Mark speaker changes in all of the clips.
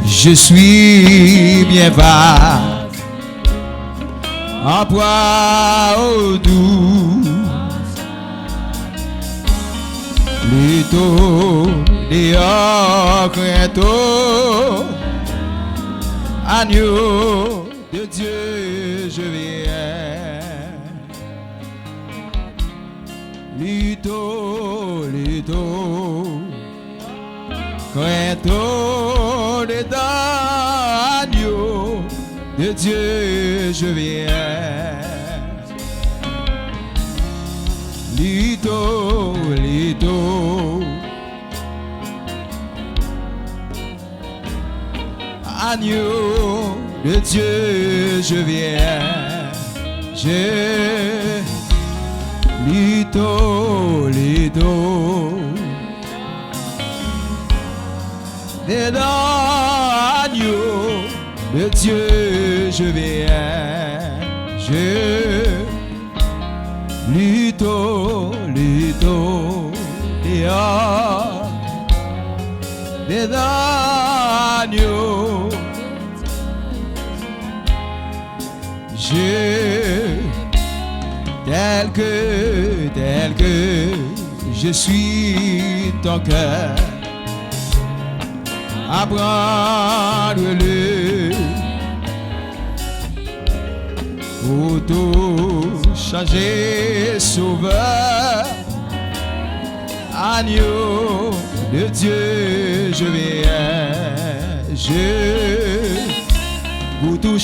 Speaker 1: Je suis bien bas, en proie au doux. Plutôt dehors crainto, agneau de Dieu je viens. Lito, crainto dedans, agneau de Dieu je viens. Lito, agneau de Dieu je viens. Lito, dedans, agneau de Dieu je viens. Lito, dehors, dedans, agneau. Tel que je suis ton cœur, apprendre-le, auto-changer, sauveur, agneau de Dieu je viens. Pour tout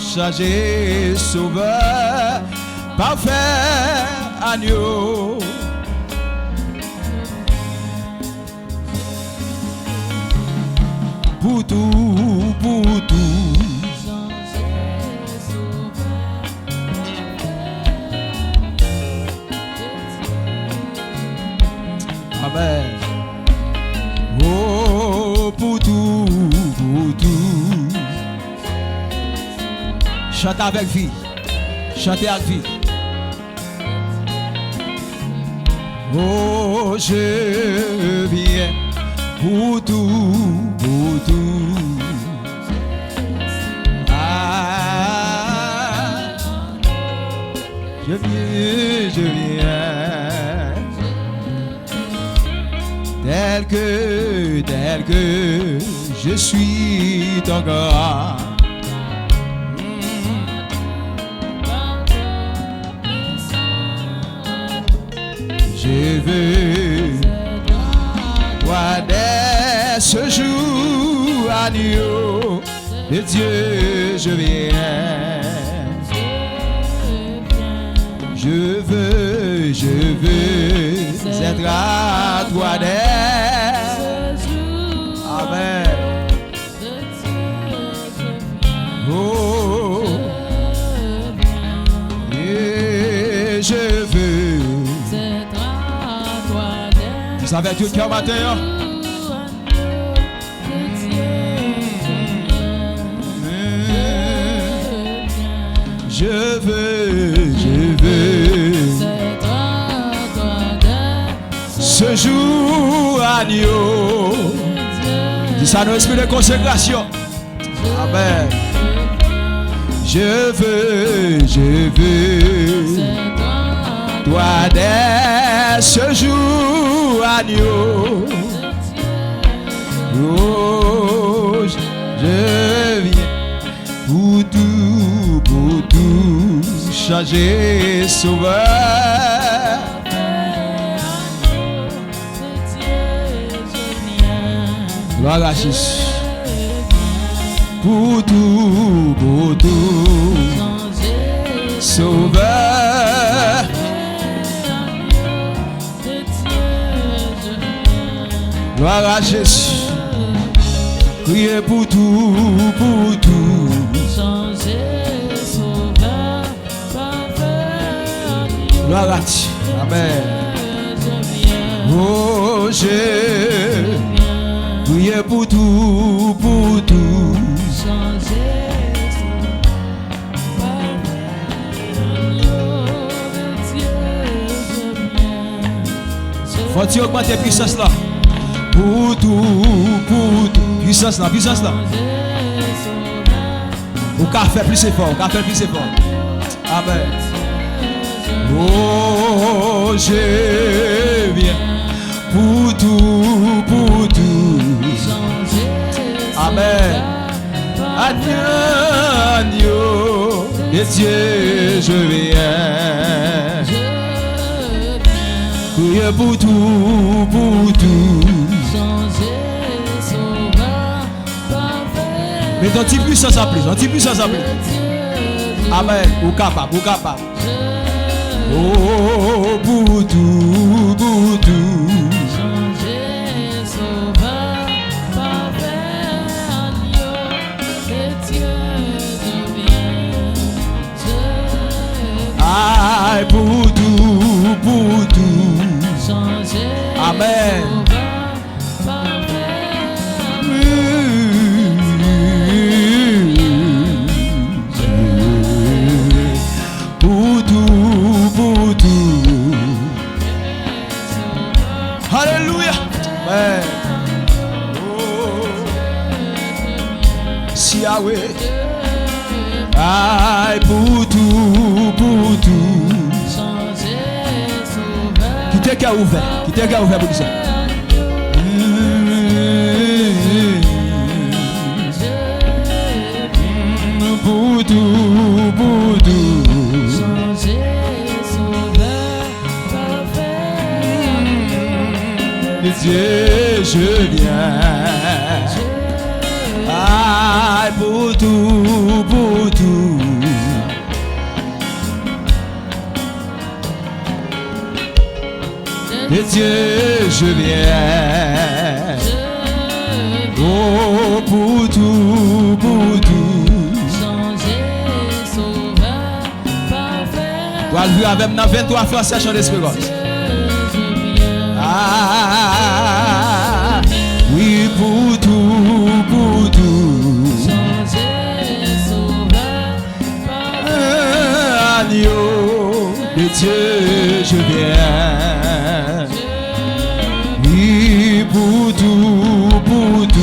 Speaker 1: changer, sauveur, parfait agneau. Pour tout. Amen. Oh, pour tout. Chante avec vie. Chantez avec vie. Oh, je viens pour tout. Ah, je viens. Tel que je suis ton corps. Je veux toi dès ce jour, agneau de Dieu je viens. Je veux être à toi dès. Amen. Oh, et je veux. Ça va tout le cœur matin. Je veux ce jour agneau. Dis ça nous esprit de consécration. Amen. Je veux toi dès ce jour agneau. Oh, je viens pour tout changer, sauveur. Gloire à Jésus. Pour tout sauveur. Gloire à Jésus. Priez pour tout. Gloire à Dieu. Amen. Oh, j'ai prié pour tout. Faut-il augmenter la puissance là? Pour tout puissance là, puissance là. Ou qu'à faire plus fort, qu'à faire plus fort. Amen. Oh, je viens pour tout, pour tout. Amen. Agneau de Dieu, je viens. Prier pour tout, pour tout. Mais ton petit puissance à plus, ton petit puissance à plus. Amen. Ou capable, ou capable. Oh, pour tout, pour tout. Aïe, pour tout, pour tout. Amen. Pour tout, pour tout. Alléluia. Amen. Oh. Si Yahweh. Aïe, pour tout, pour tout. Qui t'est qu'à ouvert, qui t'est qu'à ouvert pour dire ça. Pour tout, pour tout. Dieu, je viens. Aïe, pour tout, pour tout. Et Dieu, je viens. Oh, pour tout, pour tout. Toi, le avec nous 23 fois sachant l'espérance. Ah, oui, pour tout, pour tout. Agneau de Dieu, je viens. Oui, pour tout, pour tout.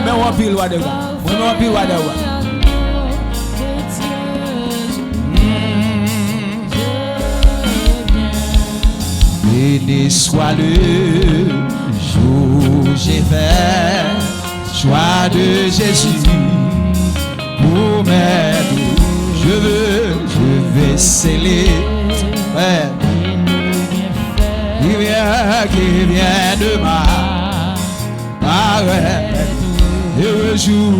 Speaker 1: Moi, je suis pile de moi. Moi, je suis pile de moi. Béni soit le jour j'ai fait choix de Jésus pour m'aider. Je veux sceller. Qui vient de ma parole. Heureux jour,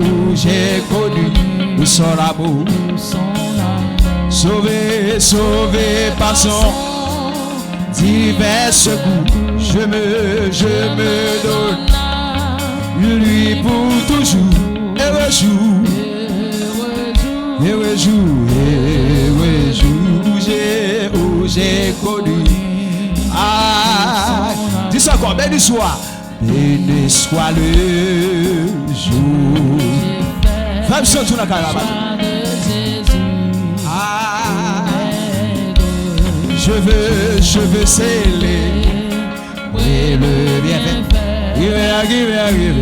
Speaker 1: où j'ai connu son amour. Sauvé par son divers secours. Je me donne lui pour toujours. Heureux jour, où j'ai connu. Ah, dis ça encore, béni soit le jour. Femme chante sur la caravane. Ah, je veux sceller et le bienfait. Il vient.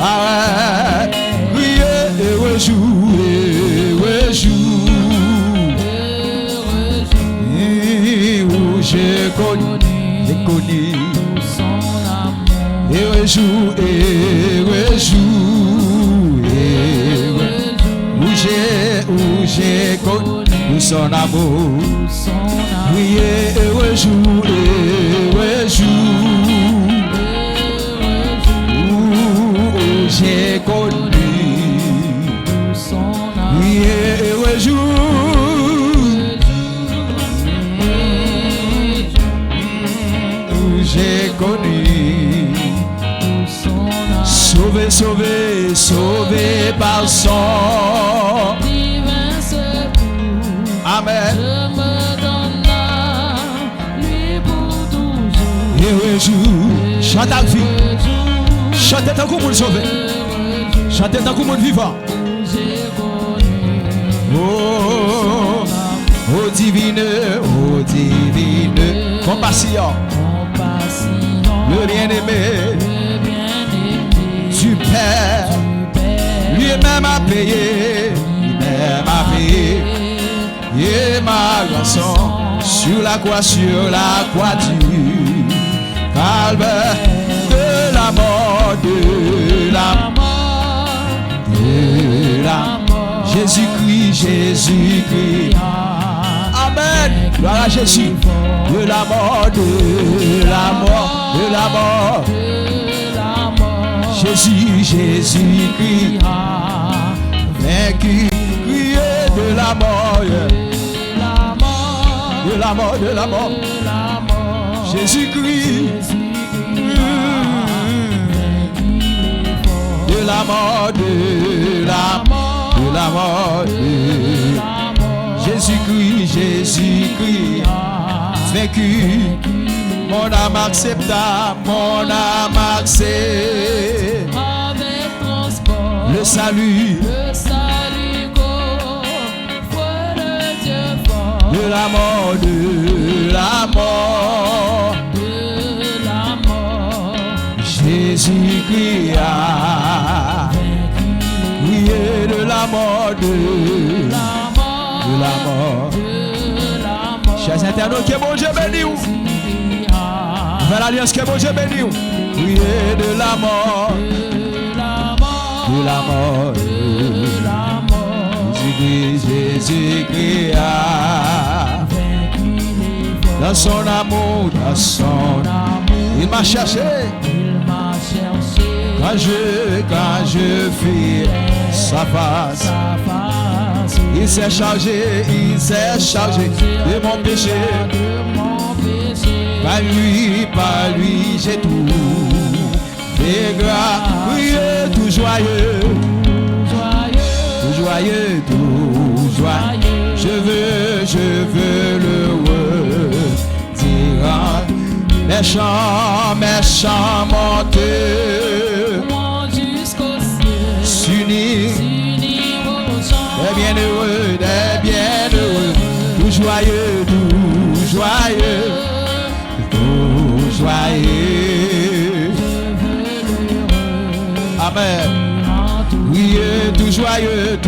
Speaker 1: Ah, oui, heureux jour. J'ai connu son amour. Heureux jour, où j'ai connu son amour. Oui, heureux jour, où j'ai connu son amour. Oui, heureux jour. j'ai connu. Sauvé, sauvé, sauvé par son
Speaker 2: divin secours.
Speaker 1: Amen.
Speaker 2: Je me donne à lui pour toujours.
Speaker 1: Et jour, chante à vie. Chantez tant qu'on vous sauver. Chantez tant qu'on vous vivant. Oh, oh divine, compassion, le bien-aimé du Père, lui-même a payé, et ma rançon sur la croix du calvaire, de la mort, de la mort, Jésus-Christ, Amen, gloire à Jésus, de la mort, Jésus-Christ, vaincu, crié de la mort, Jésus-Christ, de la mort, Jésus-Christ, vaincu, mon âme accepta,
Speaker 2: Avec transport,
Speaker 1: le salut,
Speaker 2: qu'offre le Dieu fort.
Speaker 1: de la mort, Jésus-Christ a crié de la mort, de la mort. Chers internautes, que bon Dieu béni vous. Nouvelle alliance, que bon Dieu béni vous. Crié de la mort, Jésus-Christ a dans son amour, il m'a cherché. Quand je fis sa face, il s'est chargé de mon péché. Par lui, j'ai tout fait grâce. Oui, tout joyeux. Je veux le redire. Méchants menteux, s'unir, des bienheureux, tout joyeux, Amen. Oui, tout joyeux,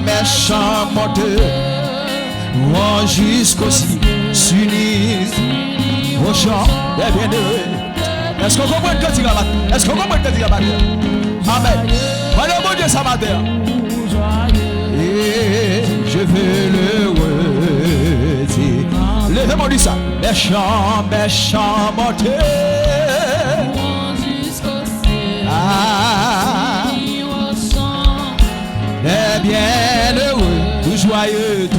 Speaker 1: méchants menteux, vont jusqu'aussi s'unir au chant des bienheureux. Est-ce qu'on comprend que tu vas Amen. Voilà mon Dieu ça matin. Et je veux le redire. Levez-moi du ça. Méchants menteux. Les bienheureux, tout joyeux.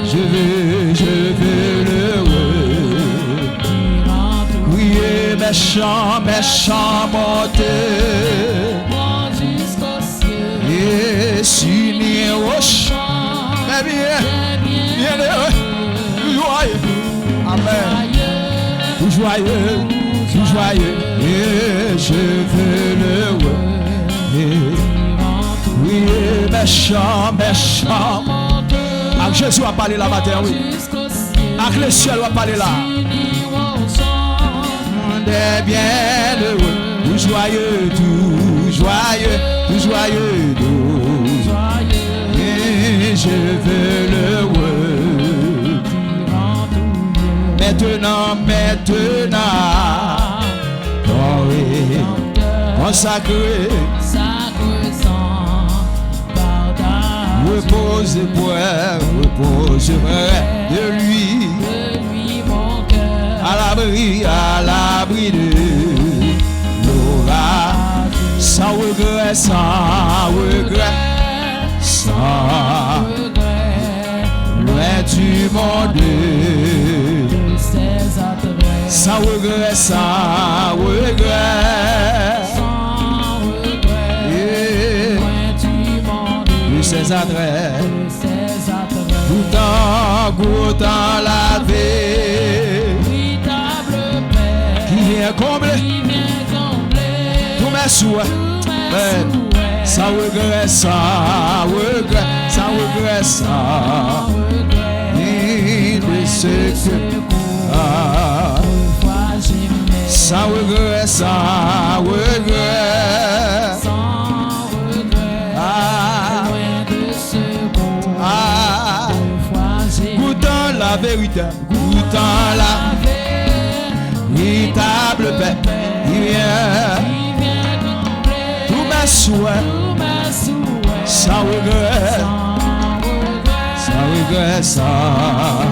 Speaker 1: Je veux le crier méchants menteux, et s'unir au chant, mais bienheureux, tout joyeux, Amen, tout joyeux, et je veux le oui, méchants. Avec Jésus va parler là matin, oui. Avec le ciel va parler là. Des bienheureux, tout joyeux. Et je veux le maintenant, oh oui, consacré, repose-moi de lui, mon cœur, à l'abri de sans regret, sans regret, sans
Speaker 2: regret,
Speaker 1: loin du monde.
Speaker 2: de ses adresses,
Speaker 1: Sans regret, sans regret,
Speaker 2: sans regret, loin du monde,
Speaker 1: de ses adresses.
Speaker 2: de ses adresses,
Speaker 1: Goûtant la vie,
Speaker 2: véritable paix,
Speaker 1: qui vient combler
Speaker 2: qui vient combler
Speaker 1: tous mes souhaits.
Speaker 2: tous mes
Speaker 1: Ben,
Speaker 2: souhaits,
Speaker 1: sans regret, sans regret, sans regret, sans
Speaker 2: regret,
Speaker 1: ni de ce que ah,
Speaker 2: autrefois j'aimais,
Speaker 1: sans regret, sans regret,
Speaker 2: sans regret,
Speaker 1: ah,
Speaker 2: loin de ce qu'on
Speaker 1: ah,
Speaker 2: autrefois j'aimais,
Speaker 1: goûtant la vérité, goûtant la véritable paix, il vient
Speaker 2: combler
Speaker 1: tous mes souhaits,
Speaker 2: tous mes souhaits,
Speaker 1: sans regret, sans regret, sans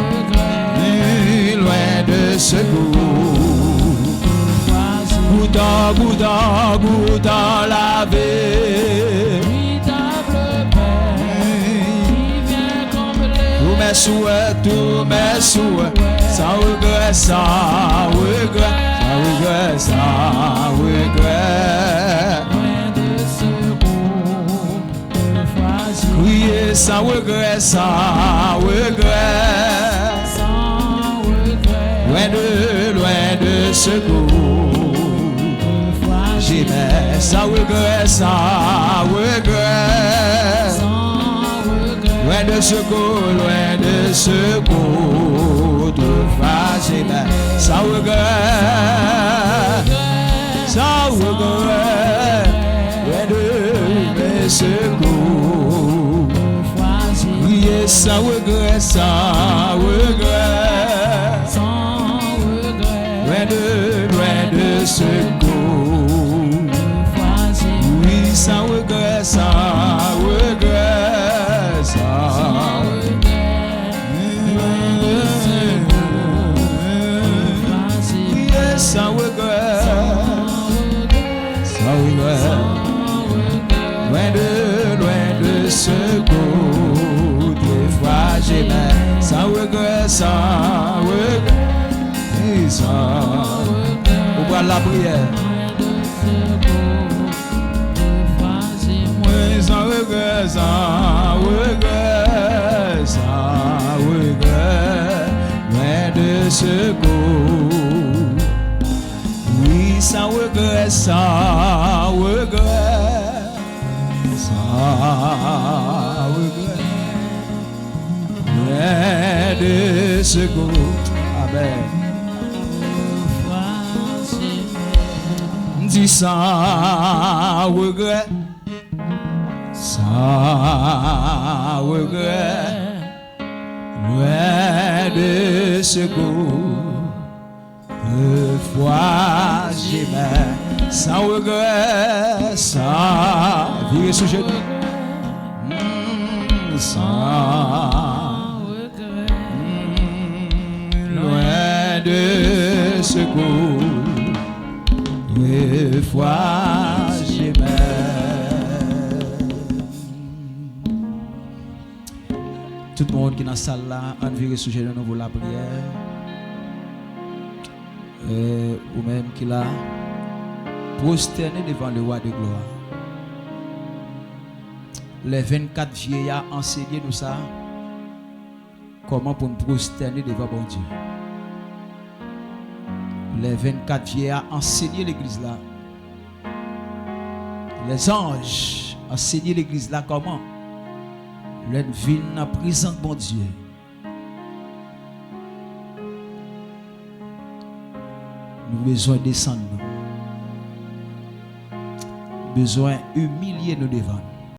Speaker 1: ni loin de secours. Goûtant, goûtant, goûtant la vie,
Speaker 2: véritable paix, qui vient combler
Speaker 1: tous mes souhaits, sans regret, sans regret, sans regret, sans regret.
Speaker 2: loin de ce qu'on autrefois j'aimais,
Speaker 1: Crier sans regret, sans regret,
Speaker 2: sans regret,
Speaker 1: loin de secours.
Speaker 2: autrefois
Speaker 1: J'aimais sans regret, sans regret,
Speaker 2: sans regret,
Speaker 1: loin de secours, autrefois j'aimais sans regret, sans regret, loin de mes secours.
Speaker 2: autrefois j'aimais,
Speaker 1: Prier sans regret, sans regret,
Speaker 2: sans regret,
Speaker 1: loin de secours.
Speaker 2: autrefois j'aimais,
Speaker 1: Oui, sans regret, sans regret, sans Prier sans regret, sans regret, loin de secours. Des fois j'aimais sans regret, sans regret, et sans au bois de la prière. Oui, sans regret, sans regret, sans regret, loin de secours. Oui, sans regret, sans regret, sans regret, loin de secours. Amen. Dis sans regret, sans regret, loin de secours. Deux fois j'aimais, sans regret, sans virer sous genou, sans loin de secours. Deux fois j'aimais. Tout le monde qui est dans la salle là, on vire sous genou pour la prière. Ou même qui l'a prosterné devant le roi de gloire. Les 24 vieillards enseigné nous ça. Comment pour nous prosterner devant bon Dieu. Les 24 vieillards enseigné l'église là. Les anges enseigné l'église là comment. L'un vient en présence de bon Dieu. Nous avons besoin de descendre. Besoin humilier nous devant.